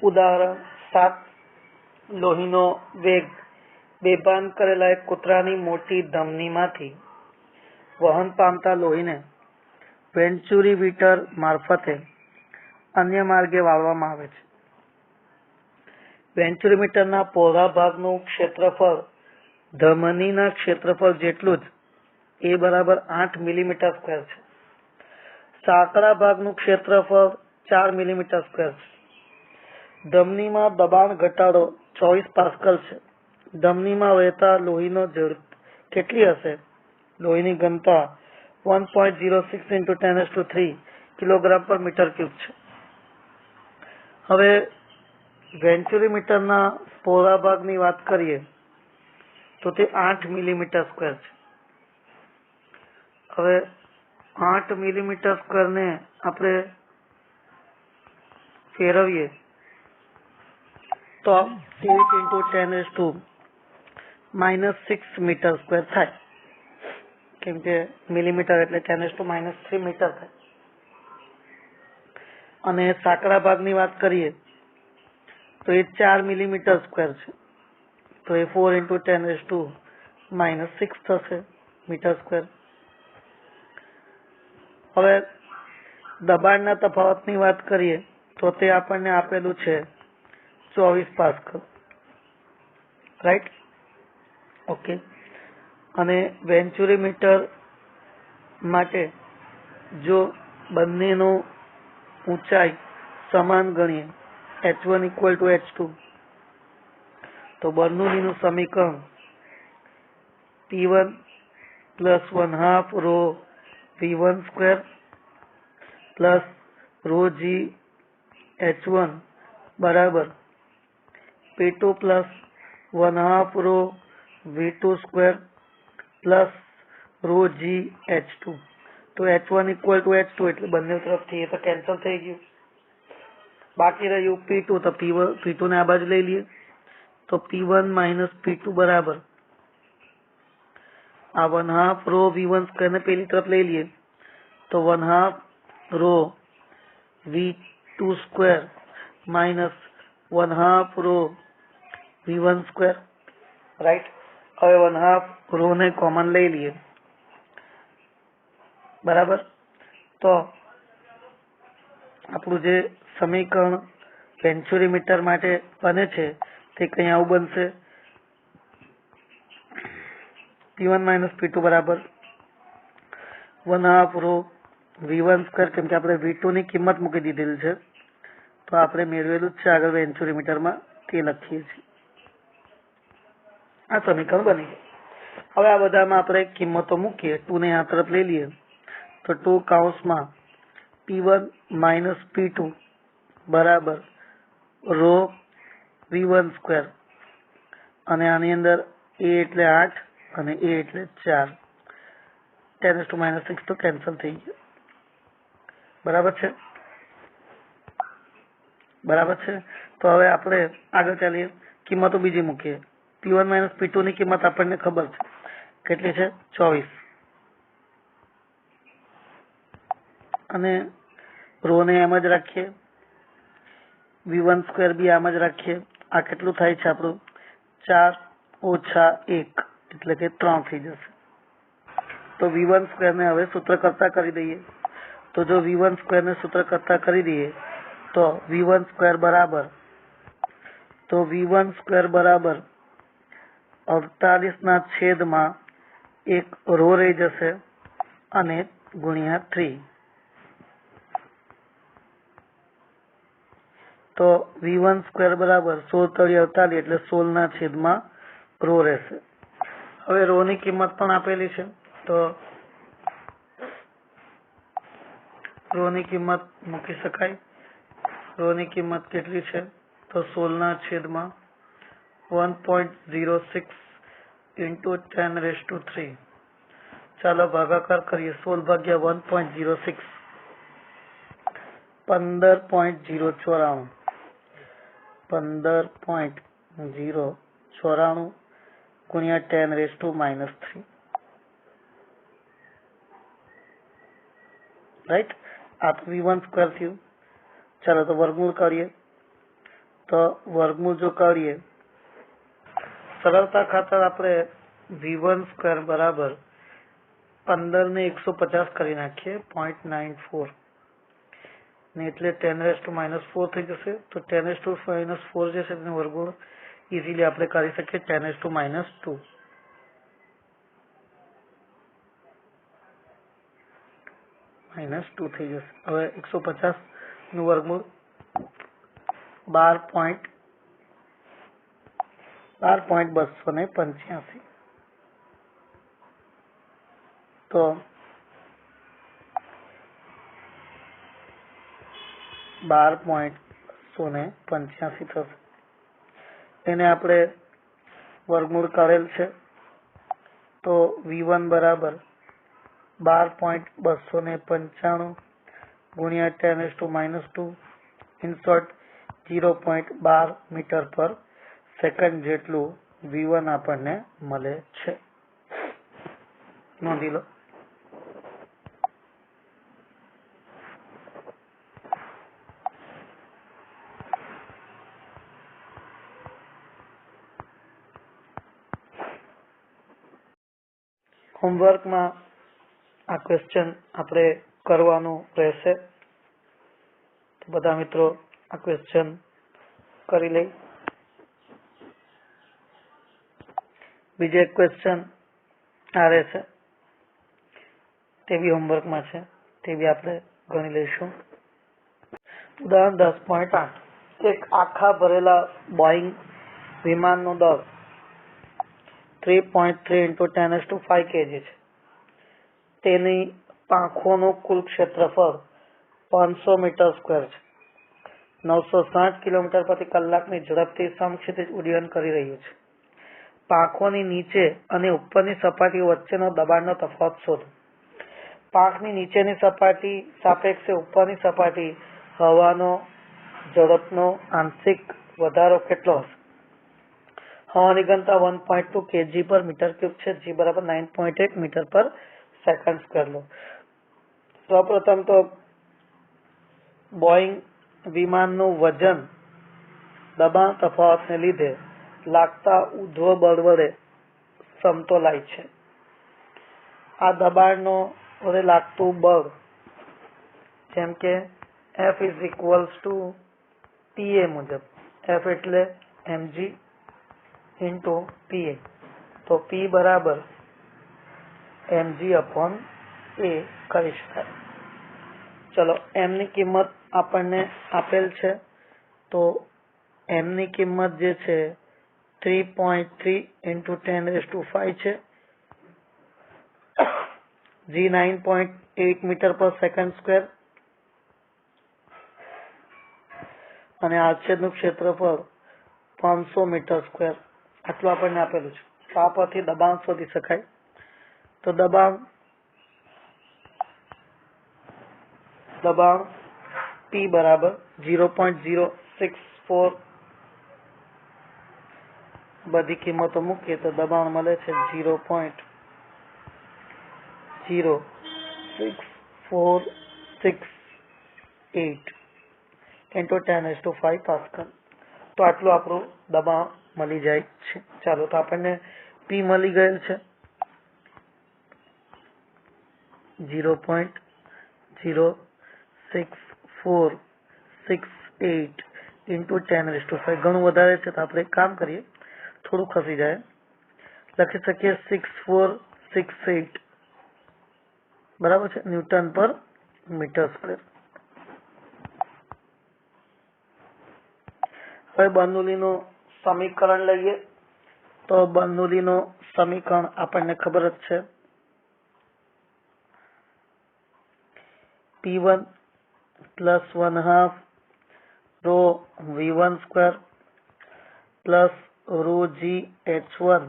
ઉદાહરણ 7 લોહીનો વેગ બેભાન કરેલા એક કૂતરાની મોટી ધમનીમાંથી વહન પામતા લોહીને વેન્ચુરીમીટર મારફતે અન્ય માર્ગે વાળવામાં આવે છે. વેન્ચુરીમીટરના પહોળા ભાગનું ક્ષેત્રફળ ધમનીના ક્ષેત્રફળ જેટલું જ એ બરાબર 8 મિલીમીટર સ્ક્વેર છે. સાંકડા ભાગનું ક્ષેત્રફળ 4 મિલીમીટર સ્ક્વેર છે. ધમનીમાં દબાણ ઘટાડો 24 પાસ્કલ છે. ધમનીમાં વહેતા લોહીનો ઝડપ કેટલી હશે? લોહીની ઘનતા 1.06 × 10⁻³ કિલોગ્રામ પર મીટર ક્યુબ છે. હવે વેન્ચુરીમીટરના પહોળા ભાગની વાત કરીએ તો તે 8 મિલીમીટર સ્ક્વેર છે. હવે 8 મિલીમીટર સ્ક્વેર ને આપણે ફેરવીએ તો 8 × 10⁻⁻6 મીટર સ્ક્વેર થાય, કેમ કે મિલીમીટર એટલે 10⁻³ મીટર થાય. અને સાંકડા ભાગની વાત કરીએ તો એ 4 મિલીમીટર સ્ક્વેર છે, તો એ 4 × 10⁻⁻6 થશે મીટર સ્ક્વેર. હવે દબાણના તફાવતની વાત કરીએ તો તે આપણને આપેલું છે 24 પાસ્કલ, રાઈટ? ઓકે. અને વેન્ચુરીમીટર માટે જો બંનેનું ઊંચાઈ સમાન ગણીએ, h1 = h2, તો બર્નોલીનું સમીકરણ P1 + 1/2 ρ V1² + ρg h1 બરાબર P2 + 1/2 ρ V2² + ρg h2. તો h1 = h2 એટલે બંને તરફથી એ તો કેન્સલ થઈ ગયું. બાકી રહ્યું P2, તો P2 ને આ બાજુ લઈ લઈએ તો P1 - P2 બરાબર આ 1/2 ρ V1² ને પેલી તરફ લઈ લઈએ તો 1/2 ρ V2² - 1/2 ρ V1², રાઈટ? હવે 1/2 ρ ને કોમન લઈ લઈએ, બરાબર? તો આપણું જે સમીકરણ વેન્ચુરીમીટર માટે બને છે તે કંઈ આવું બનશે: P1 - P2 બરાબર 1/2 ρ V1², કેમ કે આપણે V2 ની કિંમત મૂકી દીધેલી છે તો આપણે મેળવેલું જ છે આગળ વેન્ચુરીમીટરમાં, તે લખીએ છીએ. આ સમીકરણ બની ગયું. હવે આ બધામાં આપણે કિંમતો મૂકીએ, 2 ને આ તરફ લઈ લઈએ તો 2 કૌંસમાં P1 - P2 બરાબર ρ V1², અને આની અંદર a એટલે 8 અને a એટલે 4, 10⁻⁻6 તો કેન્સલ થઈ ગયું. બરાબર છે? બરાબર છે. તો હવે આપણે આગળ ચાલીએ, કિંમતો બીજી મૂકીએ. P1 - P2 ની કિંમત આપણને ખબર છે, કેટલી છે? 24. અને ρ ને એમ જ રાખીએ, V1² બી આમ જ રાખીએ. આ કેટલું થાય છે આપણું? 4 - 1 એટલે કે 3 થઈ જશે. તો V1² ને હવે સૂત્ર કરતા કરી દઈએ. તો જો V1² ને સૂત્ર કરતા કરી દઈએ તો V1² બરાબર 48/1 ρ રહી જશે અને ગુણ્યા 3. તો V1² બરાબર 16×3 = 48 એટલે 16/ρ રહેશે. હવે ρ ની કિંમત પણ આપેલી છે તો ρ ની કિંમત મૂકી શકાય. ρ ની કિંમત કેટલી છે? તો 16/1.06 × 10⁻³ ચાલો ભાગાકાર કરીએ. 16/1.06 15.094 15.094 ગુણ્યા 10⁻³ રાઈટ? આ V1² થયું. ચાલો તો વર્ગમૂળ કરીએ तो वर्गमूल जो काढ़ीए सरलता खातर आपणे v1 स्क्वेर बराबर 15 ने 150 કરી નાખીએ 0.94 ને એટલે 10⁻⁴ થઈ જશે। તો 10⁻⁴ જે છે તેનું વર્ગમૂળ ઇઝીલી આપણે કાઢી શકીએ 10⁻²। -2 થઈ જશે। હવે 150 નું વર્ગમૂળ 12.285 તો 12.285 થશે। એને આપણે વર્ગમૂળ કરેલ છે તો v1 બરાબર 12.295 ગુણ્યા 10⁻², ઇન શોર્ટ 0.12 મીટર પર સેકન્ડ જેટલું v1 આપણને મળે છે। નોંધી લો। होमवर्क में आ क्वेश्चन आपणे करवानुं रहेशे। तो बधा मित्रों आ क्वेश्चन करी लई। बीजो एक क्वेश्चन आ रहेशे ते भी होमवर्क में छे, ते भी आपणे गणी लईशुं। उदाहरण 10.8 एक आखा भरेला बोइंग विमाननो दर 3.3 × 10⁵ kg છે। તેની પાંખોનું કુલ ક્ષેત્રફળ 500 મીટર સ્ક્વેર છે। 960 કિલોમીટર પ્રતિ કલાકની ઝડપથી સમક્ષિતિજ ઉડ્ડયન કરી રહ્યું છે। પાંખોની નીચે અને ઉપરની સપાટી વચ્ચેનો દબાણનો તફાવત શોધો। પાંખની નીચેની સપાટી સાપેક્ષે ઉપરની સપાટી હવાનો ઝડપનો આંશિક વધારો કેટલો હશે? हवानी घनता 1.2 kg/m3 है। जी बराबर 9.8 मीटर पर सेकंड स्क्वायर लो। सर्वप्रथम तो बोइंग विमान नु वजन दबाण तफावत ने लीधे लागता ऊर्ध्व बळ वडे समतोलाय छे। आ दबाण नो वडे लागतु बळ जेम के F = PA मुजब F एटले mg into PA, तो P बराबर mg/a કરી શકાય। चलो m ની કિંમત આપણને આપેલ છે તો m ની કિંમત જે છે 3.3 × 10⁵ છે। g 9.8 મીટર પર સેકન્ડ સ્ક્વેર અને આછેદનું ક્ષેત્રફળ 500 મીટર સ્ક્વેર આટલું આપણને આપેલું છે। તો આ પરથી દબાણ શોધી શકાય। તો દબાણ P બરાબર 0.064 બધી કિંમતો મૂકીએ તો દબાણ મળે છે 0.06468 × 10⁵ પાસ્કલ। तो आटલું આપણું દબાણ મળી જાય છે। ચાલો તો આપણને P મળી ગયેલ છે 0.06468 × 10⁵ ઘણું વધારે છે તો આપણે એક કામ કરીએ થોડું ખસી જાય લખી શકીએ 6468 બરાબર છે ન્यूटन पर मीटर स्क्वेर। હવે બર્નોલીનું સમીકરણ લઈએ તો બર્નોલીનું સમીકરણ આપણને ખબર જ છે P1 + 1/2 ρ V1 square plus ρg H1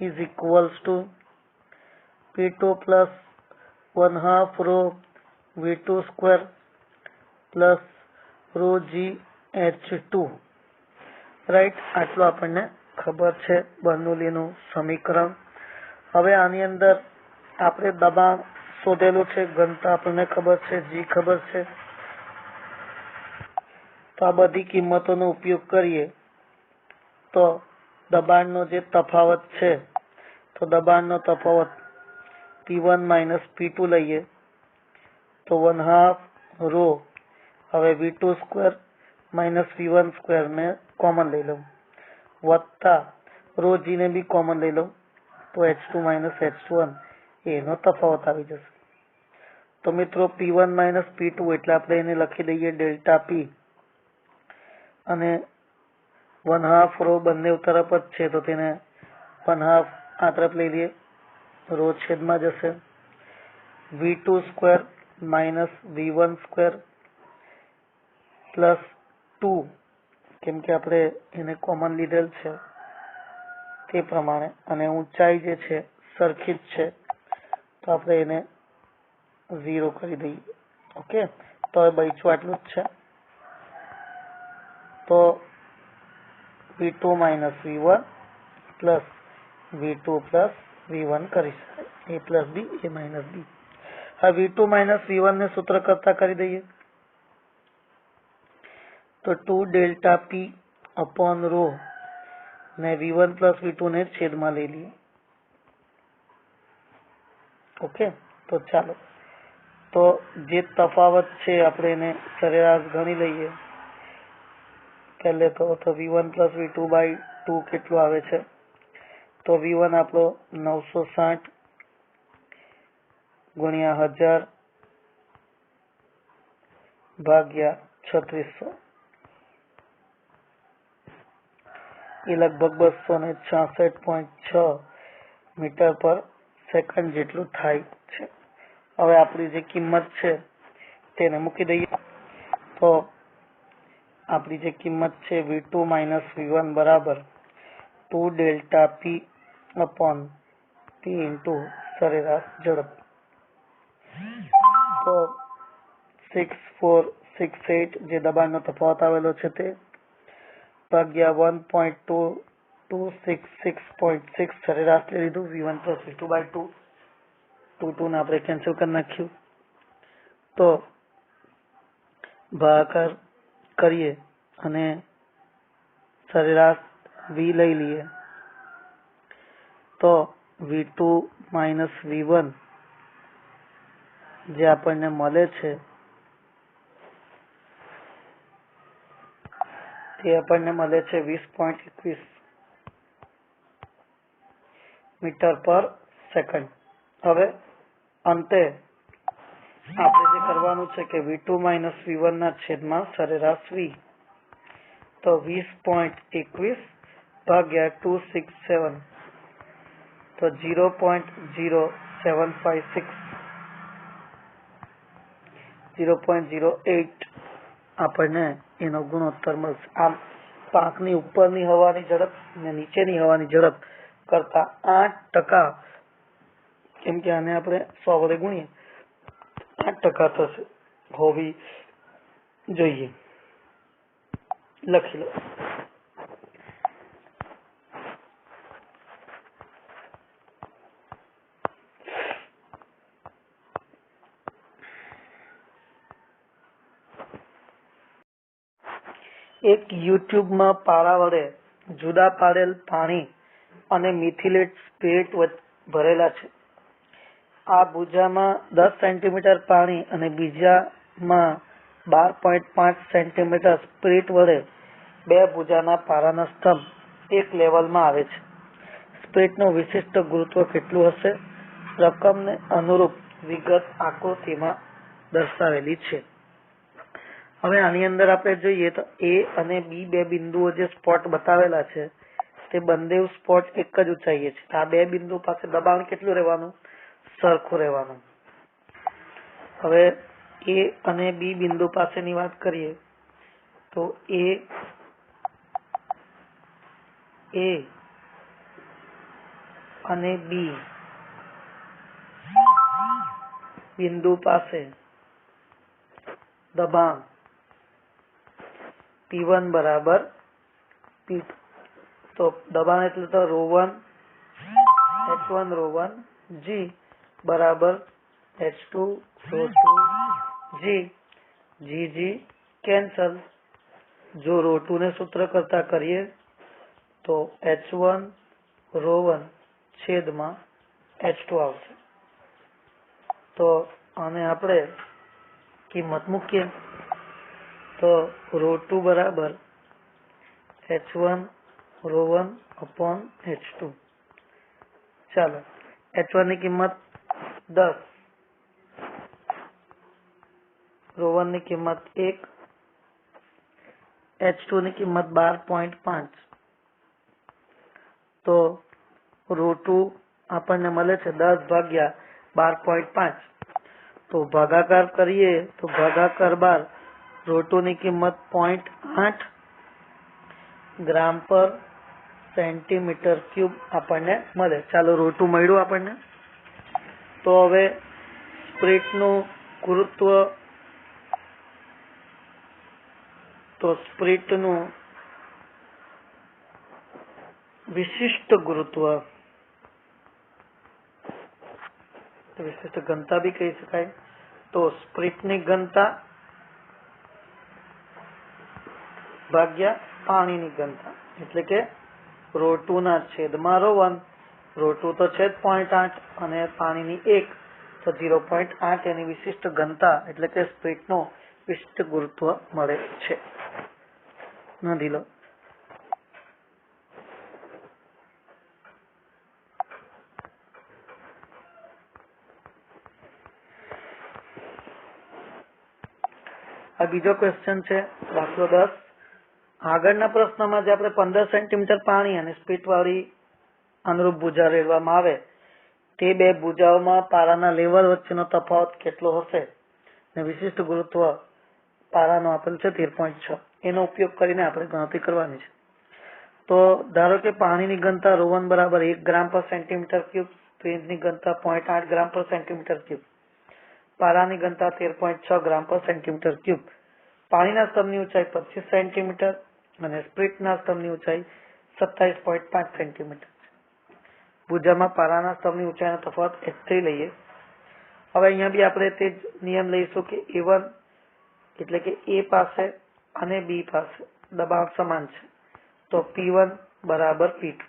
= P2 + 1/2 ρ V2 square plus ρg H2 right. આટલું આપણને ખબર છે બર્નોલીનું સમીકરણ। હવે આની અંદર આપણે દબાણ શોધેલું છે, ઘનતા આપણને ખબર છે, G ખબર છે। તો આ બધી કિંમતોનો ઉપયોગ કરીએ તો દબાણનો જે તફાવત છે તો દબાણનો તફાવત P1 માઇનસ P2 લઈએ તો 1/2 રો હવે V2 square minus V1 square ને કોમન લઈ લઉં વત્તા રો G ને બી કોમન લઈ લઉં તો H2 માઇનસ H1 એનો તફાવત આવી જશે. તો મિત્રો P1 માઇનસ P2 એટલે આપણે એને લખી દઈએ ડેલ્ટા P અને 1/2 રો બંને તરફ જ છે તો તેને 1/2 આ તરફ લઈ લઈએ રો છેદમાં જશે V2 square minus V1 square plus 2 કેમ કે આપણે એને કોમન લીધેલ છે તે પ્રમાણે અને ઊંચાઈ જે છે સરખી જ છે તો આપણે એને 0 કરી દઈએ. ઓકે, તો હવે બચ્યું આટલું જ છે. તો V2 minus V1 plus V2 plus V1 કરી શકાય A plus B A minus B. હવે V2 માઇનસ V1 ને સૂત્ર કરતા કરી દઈએ તો 2 ડેલ્ટા P અપોન રો ને V1 પ્લસ V2 ને છેદમાં લઈ લઈએ. ઓકે, તો ચાલો તો જે તફાવત છે આપણે એને સરેરાશ ગણી લઈએ. પહેલે તો V1 પ્લસ V2 બાય 2 કેટલું આવે છે તો V1 આપણો 960 ગુણ્યા 1000 ભાગ્યા 3600 એ લગભગ 266.6 મીટર પર સેકન્ડ જેટલું થાય છે. હવે આપણી જે કિંમત છે તેને મૂકી દઈએ તો આપણી જે કિંમત છે V2 માઇનસ V1 બરાબર 2 delta P upon P into સરેરાશ ઝડપ. તો 6468 જે દબાણનો તફાવત આવેલો છે તે ભાગ્યા 1.2266.6 સરેરાશ લઈ લીધું V1 પ્લસ V2 બાય 2 ને આપણે કેન્સલ કરી નાખ્યું તો ભાગાકાર કરીએ અને સરેરાશ V લઈ લઈએ તો V2 માઇનસ V1 જે આપણને મળે છે તે આપણને મળે છે 20.21 મીટર પર સેકન્ડ. હવે અંતે આપણે જે કરવાનું છે કે V2 માઇનસ V1 ના છેદમાં સરેરાશ V તો 20.21 ભાગ્યા 267 તો 0.08 આપણને એનો ગુણોત્તર મળશે. આમ પાંખની ઉપરની હવાની ઝડપ અને નીચેની હવાની ઝડપ કરતા 8% કેમ કે આને આપણે 100 વડે ગુણીએ 8% થશે હોવી જોઈએ. લખી લો. એક યુટ્યુબમાં પારા વડે જુદા પાડેલ પાણી અને મિથિલેટ સ્પિરિટ ભરેલા છે. આ ભુજામાં 10 સેન્ટીમીટર પાણી અને બીજામાં 12.5 સેન્ટીમીટર સ્પિરિટ વડે બે ભુજાના પારાના સ્તંભ એક લેવલમાં આવે છે. સ્પિરિટનું વિશિષ્ટ ગુરુત્વ કેટલું હશે? રકમને અનુરૂપ વિગત આકૃતિમાં દર્શાવેલી છે. હવે આની અંદર આપણે જોઈએ તો A અને B બે બિંદુઓ જે સ્પોટ બતાવેલા છે તે બંને સ્પોટ એક જ ઊંચાઈએ છે. આ બે બિંદુ પાસે દબાણ કેટલું રહેવાનું? સરખું રહેવાનું. હવે A અને B બિંદુ પાસેની વાત કરીએ તો A અને B બિંદુ પાસે દબાણ P1 બરાબર P2. તો દબાણ એટલે તો ρ1 H1 ρ1 G બરાબર H2 ρ2 G G કેન્સલ जो रो टू ने सूत्र करता करिए तो H1 रो1 छेद में H2 आवशे। तो आने आपणे किंमत मूकीए तो रो टू बराबर H1 रो1 अपॉन H2। चलो H1 ની કિંમત 10, રો1 ની કિંમત 1, H2 ની કિંમત 12.5। તો રો2 આપણને મળે છે 10 ભાગ્યા 12.5। તો ભાગાકાર કરીએ તો ભાગાકાર 12, રો2 ની કિંમત 0.8 ગ્રામ પર સેન્ટીમીટર ક્યુબ આપણને મળે। ચાલો રો2 મળ્યું આપણને। તો હવે સ્પ્રિટનું ગુરુત્વ, તો સ્પ્રિટનું વિશિષ્ટ ગુરુત્વ, વિશિષ્ટ ઘનતા भी કહી શકાય। તો સ્પ્રિટની ઘનતા ભાગ્યા પાણીની ઘનતા, એટલે કે રો2 ના છેદમાં રો1, રો2 તો છે 0.8 અને પાણીની 1 તો 0.8 એની વિશિષ્ટ ઘનતા એટલે કે સ્પ્રિટનું વિશિષ્ટ ગુરુત્વ મળે છે। નોંધી લો। આ બીજો ક્વેશ્ચન છે દાખલો 10। આગળના પ્રશ્નમાં જે આપણે 15 સેન્ટીમીટર પાણી અને સ્પિટ વાળી અનુરૂપ ભુજા રેડવામાં આવે તે બે ભુજાઓમાં પારાના લેવલ વચ્ચેનો તફાવત કેટલો હશે ને વિશિષ્ટ ગુરુત્વ પારાનો આપેલ છે 13.6। એનો ઉપયોગ કરીને આપણે ગણતરી કરવાની છે। તો ધારો કે પાણીની ઘનતા રો1 બરાબર 1 ગ્રામ પર સેન્ટીમીટર ક્યુબ, સ્પિટની ઘનતા 0.8 ગ્રામ પર સેન્ટીમીટર ક્યુબ, પારાની ઘનતા 13.6 ગ્રામ પર સેન્ટીમીટર ક્યુબ। પાણીના સ્તરની ઊંચાઈ 25 સેન્ટીમીટર અને સ્પ્રિટના સ્તરની ઊંચાઈ 27.5 સેન્ટીમીટર છે। ભુજામાં પારાના સ્તરની ઊંચાઈનો તફાવત h3 લઈએ। હવે અહીંયા બી આપણે તે જ નિયમ લઈશું કે A1 એટલે કે A પાસે અને B પાસે દબાણ સમાન છે તો P1 બરાબર P2।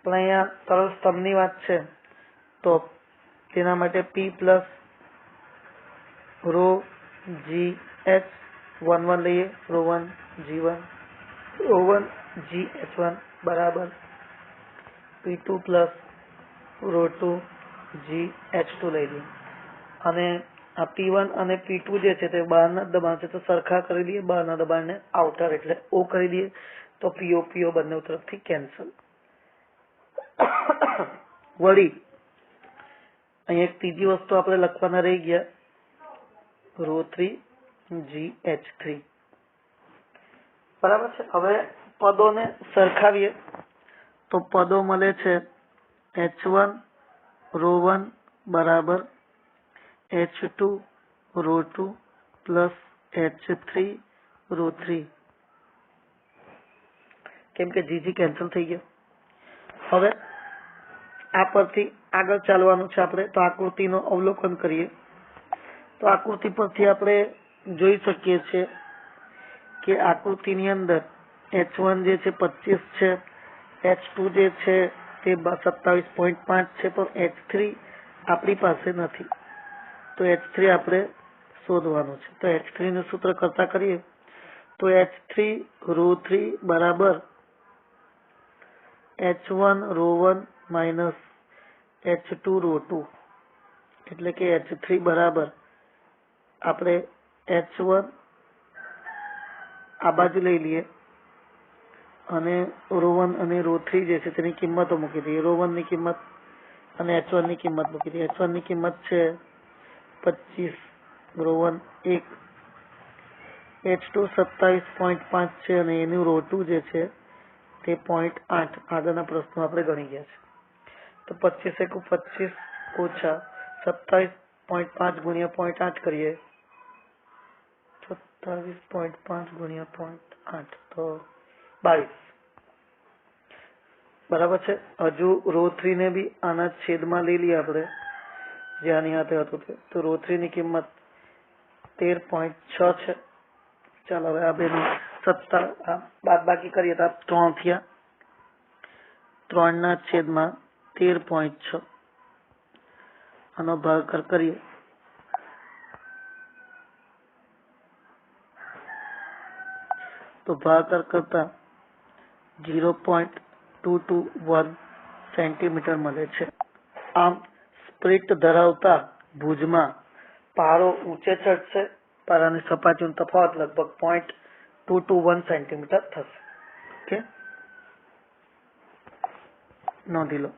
પણ અહીંયા સરળ સ્તંભની વાત છે તો તેના માટે P પ્લસ રો GH11 લઈએ, રો1 G1, રો1 GH1 બરાબર P2 પ્લસ રો2 GH2 લઈ લઈએ। અને આ P1 અને P2 જે છે તે બહારના દબાણ છે તો સરખા કરી દઈએ, બહારના દબાણને આઉટર એટલે O કરી દઈએ તો PO PO બંને તરફથી કેન્સલ। વળી અહીંયા એક ત્રીજી વસ્તુ આપણે લખવાના રહી ગયા, રો3 GH3 બરાબર છે। હવે પદોને સરખાવીએ તો પદો મળે છે H1 રો1 બરાબર H2 રો2 પ્લસ H3 રો3, કેમ કે GG કેન્સલ થઈ ગયો। હવે આ પરથી આગળ ચાલવાનું છે આપણે। તો આકૃતિનું અવલોકન કરીએ તો આકૃતિ પરથી આપણે જોઈ શકીએ છીએ કે આકૃતિની અંદર H1 જે છે 25 છે, H2 જે છે તે 27.5 છે, પણ H3 આપણી પાસે નથી તો H3 આપણે શોધવાનું છે। તો H3 નું સૂત્ર કરતા કરીએ તો H3 રો3 બરાબર H1 રો1 માઇનસ H2 રો2, એટલે કે H3 બરાબર આપણે H1 આ બાજુ લઈ લઈએ અને રો1 અને રો3 જે છે તેની કિંમતો મૂકી દઈએ। રો1 ની કિંમત અને H1 ની કિંમત મૂકી દઈએ। H1 ની કિંમત છે 25, રો1 1, H2 27.5 છે અને એનું રો2 જે છે તે 0.8 આગળના પ્રશ્નો આપણે ગણી ગયા છે। તો 25 એકુ 25 ઓછા 27.5 ગુણ્યા 0.8 કરીએ 27.5 ગુણ્યા 0.8 તો 22 બરાબર છે। હજુ રો3 ને બી આના છેદમાં લઈ લઈએ આપણે, જે આની હાથે હતું તે। તો રો3 ની કિંમત 13.6 છે। ચાલો હવે આ બેનું બાદ બાકી કરીએ તો 3 થયા. 3/13.6 આનો ભાગાકાર કરીએ તો ભાગાકાર કરતા 0.221 સેન્ટીમીટર મળે છે. આમ સ્પ્લિટ ધરાવતા ભુજમાં પારો ઊંચે ચડશે. પારાની સપાટીનો તફાવત લગભગ 0.221 સેન્ટીમીટર થશે. ઓકે, નોંધી લો.